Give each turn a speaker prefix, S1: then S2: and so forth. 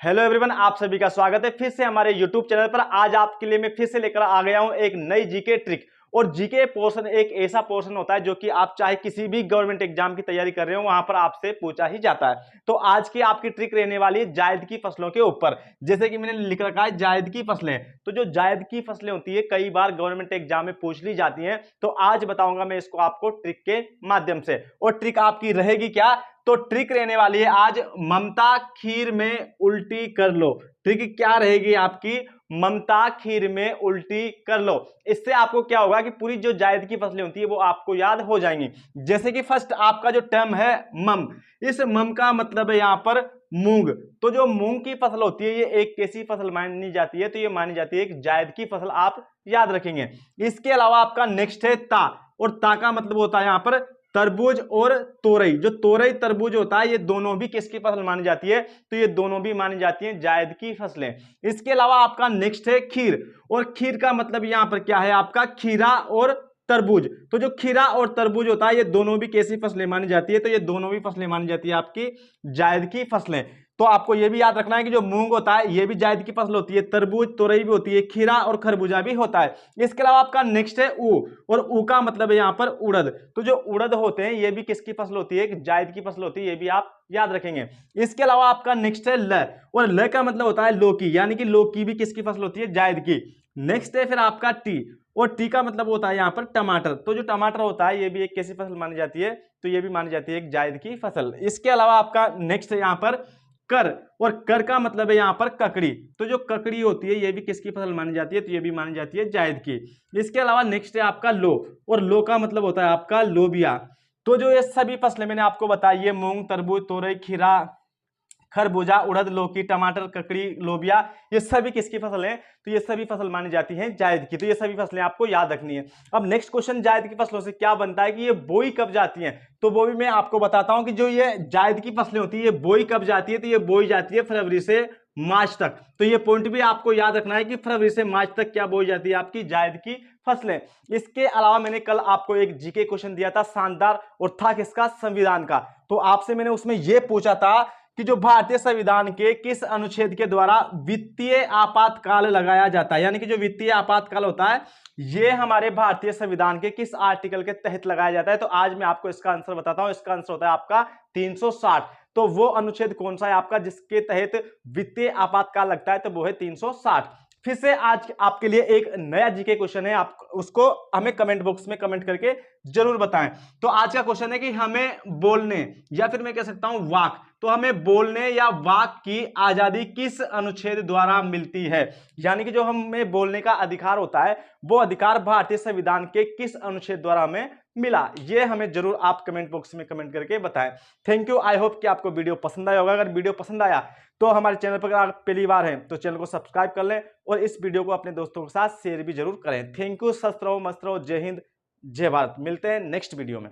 S1: Hello everyone, आप सभी का स्वागत है फिर से हमारे यूट्यूब चैनल पर। आज आपके लिए मैं फिर से लेकर आ गया हूं एक नई जीके ट्रिक। और जीके पोर्शन एक ऐसा पोर्शन होता है जो कि आप चाहे किसी भी गवर्नमेंट एग्जाम की तैयारी कर रहे हो वहां पर आपसे पूछा ही जाता है। तो आज की आपकी ट्रिक रहने वाली है जायद की फसलों के ऊपर। जैसे कि मैंने लिख रखा है जायद की फसलें, तो जो जायद की फसलें होती है कई बार गवर्नमेंट एग्जाम में पूछ ली जाती हैं। तो आज बताऊंगा मैं इसको आपको ट्रिक के माध्यम से। और ट्रिक आपकी रहेगी क्या? तो ट्रिक रहने वाली है आज ममता खीर में उल्टी कर लो। ट्रिक क्या रहेगी आपकी? ममता खीर में उल्टी कर लो। इससे आपको क्या होगा कि पूरी जो जायद की फसलें होती है वो आपको याद हो जाएंगी। जैसे कि फर्स्ट आपका जो टर्म है मम, इस मम का मतलब है यहां पर मूंग। तो जो मूंग की फसल होती है ये एक कैसी फसल मानी जाती है? तो ये मानी जाती है एक जायद की फसल, आप याद रखेंगे। इसके अलावा आपका नेक्स्ट है ता, और ता का मतलब होता है यहां पर तरबूज और तोरई। जो तोरई तरबूज होता है ये दोनों भी किसकी फसल मानी जाती है? तो ये दोनों भी मानी जाती हैं जायद की फसलें। इसके अलावा आपका नेक्स्ट है खीर, और खीर का मतलब यहां पर क्या है आपका? खीरा और तरबूज। तो जो खीरा और तरबूज होता है ये दोनों भी कैसी फसलें मानी जाती है? तो ये दोनों भी फसलें मानी जाती है आपकी जायद की फसलें। तो आपको ये भी याद रखना है कि जो मूंग होता है ये भी जायद की फसल होती है, तरबूज तोरई भी होती है, खीरा और खरबूजा भी होता है। इसके अलावा आपका नेक्स्ट है ऊ, और ऊ का मतलब है यहां पर उड़द। तो जो उड़द होते हैं ये भी किसकी फसल होती है? जायद की फसल होती है, ये भी आप याद रखेंगे। इसके अलावा आपका नेक्स्ट है ल, और ल का मतलब होता है लौकी, यानी कि लौकी भी किसकी फसल होती है? जायद की। नेक्स्ट है फिर आपका टी, और टी का मतलब होता है यहां पर टमाटर। तो जो टमाटर होता है ये भी एक कैसी फसल मानी जाती है? तो ये भी मानी जाती है एक जायद की फसल। इसके अलावा आपका नेक्स्ट है यहां पर कर, और कर का मतलब है यहां पर ककड़ी। तो जो ककड़ी होती है ये भी किसकी फसल मानी जाती है? तो ये भी मानी जाती है जायद की। इसके अलावा नेक्स्ट है आपका लो, और लो का मतलब होता है आपका लोबिया। तो जो ये सभी फसलें मैंने आपको बताई है, मूंग तरबूज तोरई खीरा खरबूजा उड़द लौकी टमाटर ककड़ी लोबिया, ये सभी किसकी फसल है? तो ये सभी फसल मानी जाती हैं जायद की। तो ये सभी फसलें आपको याद रखनी है। अब नेक्स्ट क्वेश्चन, जायद की फसलों से क्या बनता है कि ये बोई कब जाती हैं? तो वो भी मैं आपको बताता हूं कि जो ये जायद की फसलें होती है ये बोई कब जाती है? तो ये बोई जाती है फरवरी से मार्च तक। तो ये पॉइंट भी आपको याद रखना है कि फरवरी से मार्च तक क्या बोई जाती है आपकी जायद की फसलें। इसके अलावा मैंने कल आपको एक जीके क्वेश्चन दिया था शानदार, और था किसका? संविधान का। तो आपसे मैंने उसमें यह पूछा था कि जो भारतीय संविधान के किस अनुच्छेद के द्वारा वित्तीय आपातकाल लगाया जाता है, यानी कि जो वित्तीय आपातकाल होता है ये हमारे भारतीय संविधान के किस आर्टिकल के तहत लगाया जाता है? तो आज मैं आपको इसका आंसर बताता हूं। इसका आंसर होता है आपका 360। तो वो अनुच्छेद कौन सा है आपका जिसके तहत वित्तीय आपातकाल लगता है? तो वो है 360। फिर से आज आपके लिए एक नया जीके क्वेश्चन है, आप उसको हमें कमेंट बॉक्स में कमेंट करके जरूर बताएं। तो आज का क्वेश्चन है कि हमें बोलने, या फिर मैं कह सकता हूं वाक, तो हमें बोलने या वाक की आजादी किस अनुच्छेद द्वारा मिलती है? यानी कि जो हमें बोलने का अधिकार होता है वो अधिकार भारतीय संविधान के किस अनुच्छेद द्वारा हमें मिला? ये हमें जरूर आप कमेंट बॉक्स में कमेंट करके बताएं। Thank you. आई होप कि आपको वीडियो पसंद आया होगा। अगर वीडियो पसंद आया तो हमारे चैनल पर अगर आप पहली बार हैं तो चैनल को सब्सक्राइब कर लें, और इस वीडियो को अपने दोस्तों के साथ शेयर भी जरूर करें। Thank you. स्वस्थ रहो, मस्त रहो। जय हिंद, जय भारत। मिलते हैं नेक्स्ट वीडियो में।